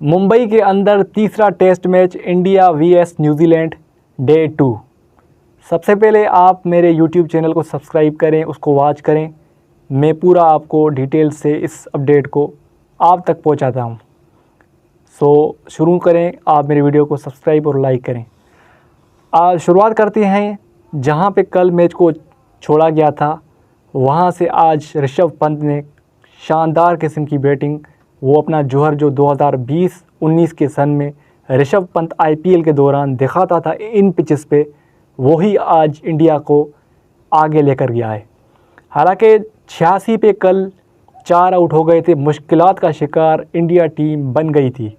मुंबई के अंदर तीसरा test match India VS New Zealand day 2। सबसे पहले आप मेरे यूट्यूब चैनल को सब्सक्राइब करें, उसको वॉच करें। मैं पूरा आपको डिटेल से इस अपडेट को आप तक पहुंचाता हूं। सो शुरू करें, आप मेरे वीडियो को सब्सक्राइब और लाइक करें। आज शुरुआत करते हैं जहां पे कल मैच को छोड़ा गया था, वहां से आज ऋषभ पंत ने शानदार किस्म की बैटिंग, वो अपना जौहर जो 2020-19 के सन में ऋषभ पंत आईपीएल के दौरान दिखाता था इन पिचेस पे, वही आज इंडिया को आगे लेकर गया है। हालांकि 86 पे कल 4 आउट हो गए थे, मुश्किलात का शिकार इंडिया टीम बन गई थी।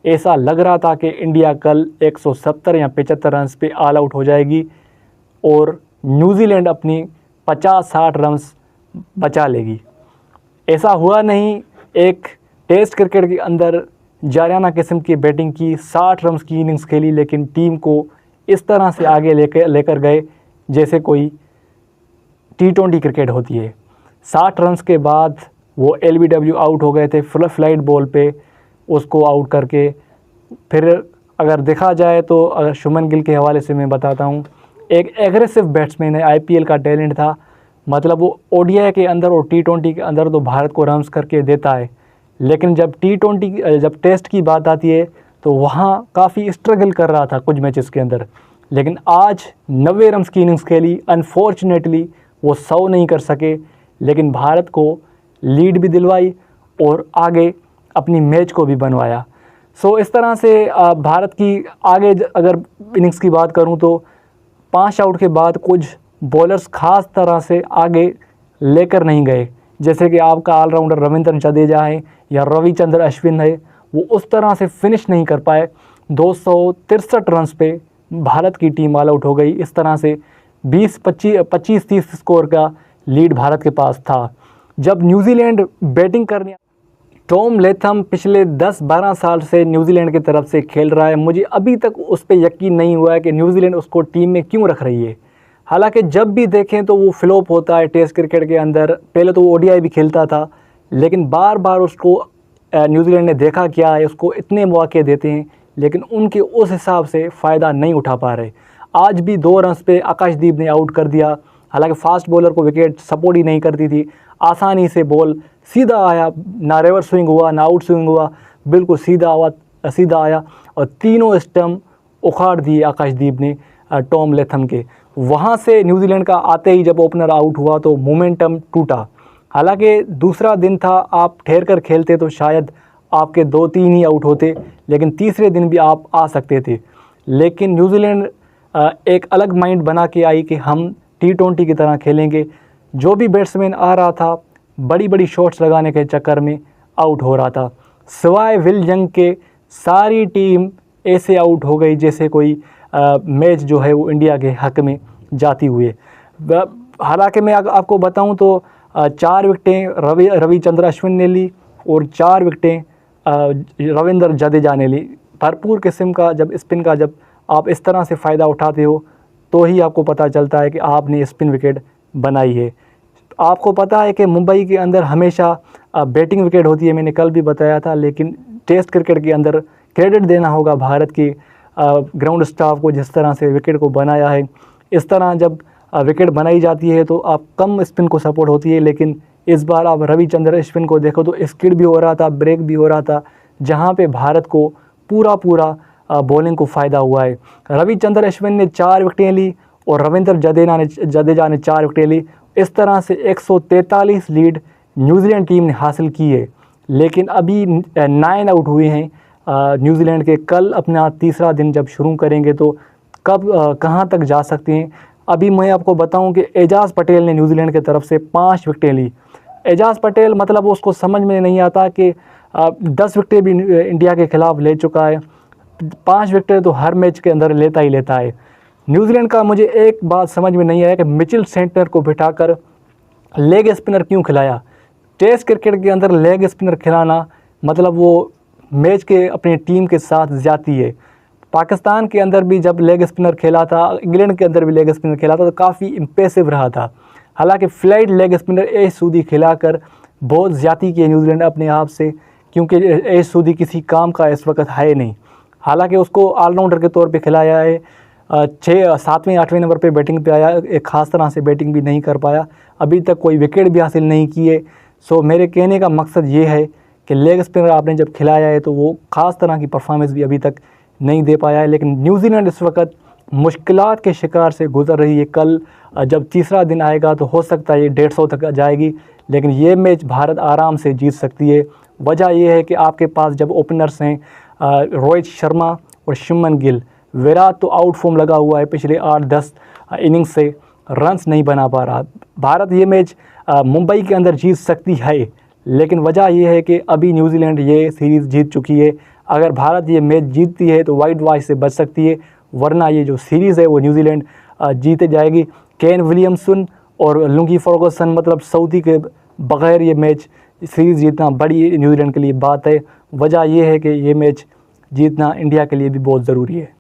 ऐसा लग रहा था कि इंडिया कल 170 या 75 रन पे ऑल आउट हो जाएगी और न्यूजीलैंड अपनी 50-60 रन बचा लेगी। ऐसा हुआ नहीं। एक टेस्ट क्रिकेट के अंदर जारियाना किस्म की बैटिंग की, 60 रन की इनिंग्स खेली, लेकिन टीम को इस तरह से आगे लेकर गए जैसे कोई T20 क्रिकेट होती है। 60 रन के बाद वो LBW आउट हो गए थे फ्लाइट बॉल पे, उसको आउट करके। फिर अगर देखा जाए तो अगर शुभमन गिल के हवाले से मैं बताता हूँ, एक एग्रेसिव बैट्समैन है, आईपीएल का टैलेंट था। मतलब वो ओडीआई के अंदर और T20 के अंदर तो भारत को रन्स करके देता है, लेकिन जब जब टेस्ट की बात आती है तो वहाँ काफ़ी स्ट्रगल कर रहा था कुछ मैचेस के अंदर। लेकिन आज 90 रन की इनिंग्स खेली। अनफॉर्चुनेटली वो 100 नहीं कर सके, लेकिन भारत को लीड भी दिलवाई और आगे अपनी मैच को भी बनवाया। सो इस तरह से भारत की आगे अगर इनिंग्स की बात करूं तो 5 आउट के बाद कुछ बॉलर्स ख़ास तरह से आगे लेकर नहीं गए, जैसे कि आपका ऑलराउंडर रविंद्र जडेजा है या रविचंद्र अश्विन है, वो उस तरह से फिनिश नहीं कर पाए। 263 रन पे भारत की टीम ऑल आउट हो गई। इस तरह से 25-30 स्कोर का लीड भारत के पास था। जब न्यूजीलैंड बैटिंग करने, टॉम लेथम पिछले 10-12 साल से न्यूजीलैंड की तरफ से खेल रहा है। मुझे अभी तक उस पर यकीन नहीं हुआ है कि न्यूजीलैंड उसको टीम में क्यों रख रही है। हालांकि जब भी देखें तो वो फ्लॉप होता है टेस्ट क्रिकेट के अंदर। पहले तो वो ओडीआई भी खेलता था, लेकिन बार बार उसको न्यूजीलैंड ने देखा क्या है, उसको इतने मौके देते हैं लेकिन उनके उस हिसाब से फ़ायदा नहीं उठा पा रहे। आज भी 2 रन पे आकाशदीप ने आउट कर दिया। हालांकि फास्ट बॉलर को विकेट सपोर्ट ही नहीं करती थी, आसानी से बॉल सीधा आया, ना रिवर्स स्विंग हुआ ना आउट स्विंग हुआ, बिल्कुल सीधा आया और तीनों स्टंप उखाड़ दिए आकाशदीप ने टॉम लेथम के। वहाँ से न्यूजीलैंड का आते ही जब ओपनर आउट हुआ तो मोमेंटम टूटा। हालांकि दूसरा दिन था, आप ठहर कर खेलते तो शायद आपके 2-3 ही आउट होते, लेकिन तीसरे दिन भी आप आ सकते थे। लेकिन न्यूजीलैंड एक अलग माइंड बना के आई कि हम T20 की तरह खेलेंगे। जो भी बैट्समैन आ रहा था बड़ी बड़ी शॉट्स लगाने के चक्कर में आउट हो रहा था। सिवाय विल यंग के सारी टीम ऐसे आउट हो गई जैसे कोई मैच जो है वो इंडिया के हक में जाती हुई। हालांकि मैं आपको बताऊं तो 4 विकेटें रविचंद्र अश्विन ने ली और 4 विकेटें रविंद्र जडेजा ने ली। भरपूर किस्म का जब स्पिन का जब आप इस तरह से फ़ायदा उठाते हो तो ही आपको पता चलता है कि आपने स्पिन विकेट बनाई है। आपको पता है कि मुंबई के अंदर हमेशा बैटिंग विकेट होती है, मैंने कल भी बताया था, लेकिन टेस्ट क्रिकेट के अंदर क्रेडिट देना होगा भारत की ग्राउंड स्टाफ को, जिस तरह से विकेट को बनाया है। इस तरह जब विकेट बनाई जाती है तो आप कम स्पिन को सपोर्ट होती है, लेकिन इस बार आप रविचंद्र अश्विन को देखो तो स्किड भी हो रहा था, ब्रेक भी हो रहा था, जहां पे भारत को पूरा बॉलिंग को फ़ायदा हुआ है। रविचंद्र अश्विन ने 4 विकेटें ली और रविंद्र जडेजा ने 4 विकेटें ली। इस तरह से 143 लीड न्यूजीलैंड टीम ने हासिल की है। लेकिन अभी 9 आउट हुए हैं न्यूजीलैंड के। कल अपना तीसरा दिन जब शुरू करेंगे तो कब कहां तक जा सकते हैं। अभी मैं आपको बताऊं कि एजाज़ पटेल ने न्यूजीलैंड की तरफ से 5 विकेटें ली। एजाज़ पटेल मतलब उसको समझ में नहीं आता कि 10 विकेटें भी इंडिया के खिलाफ ले चुका है, 5 विकेटें तो हर मैच के अंदर लेता ही लेता है। न्यूजीलैंड का मुझे एक बात समझ में नहीं आया कि मिचेल सेंटनर को बिठाकर लेग स्पिनर क्यों खिलाया। टेस्ट क्रिकेट के अंदर लेग स्पिनर खिलाना मतलब वो मैच के अपनी टीम के साथ ज़्यादती है। पाकिस्तान के अंदर भी जब लेग स्पिनर खेला था, इंग्लैंड के अंदर भी लेग स्पिनर खेला था तो काफ़ी इम्प्रेसिव रहा था। हालांकि फ्लाइट लेग स्पिनर सूदी खिलाकर बहुत ज़्यादती की न्यूजीलैंड अपने आप से, क्योंकि एस सूदी किसी काम का इस वक्त है नहीं। हालांकि उसको ऑलराउंडर के तौर पे खिलाया है, 7वें 8वें नंबर पे बैटिंग पे आया, एक ख़ास तरह से बैटिंग भी नहीं कर पाया, अभी तक कोई विकेट भी हासिल नहीं किए। सो मेरे कहने का मकसद ये है कि लेग स्पिनर आपने जब खिलाया है तो वो ख़ास तरह की परफॉर्मेंस भी अभी तक नहीं दे पाया है। लेकिन न्यूजीलैंड इस वक्त मुश्किलात के शिकार से गुज़र रही है। कल जब तीसरा दिन आएगा तो हो सकता है ये 150 तक जाएगी, लेकिन ये मैच भारत आराम से जीत सकती है। वजह यह है कि आपके पास जब ओपनर्स हैं रोहित शर्मा और शुभमन गिल, विराट तो आउट फॉर्म लगा हुआ है पिछले 8-10 इनिंग्स से, रन्स नहीं बना पा रहा। भारत ये मैच मुंबई के अंदर जीत सकती है, लेकिन वजह यह है कि अभी न्यूजीलैंड ये सीरीज़ जीत चुकी है। अगर भारत ये मैच जीतती है तो वाइट वॉश से बच सकती है, वरना ये जो सीरीज़ है वो न्यूजीलैंड जीते जाएगी। केन विलियमसन और लुंगी फर्गुसन मतलब सऊदी के बग़ैर ये मैच सीरीज़ जीतना बड़ी न्यूजीलैंड के लिए बात है। वजह यह है कि ये मैच जीतना इंडिया के लिए भी बहुत ज़रूरी है।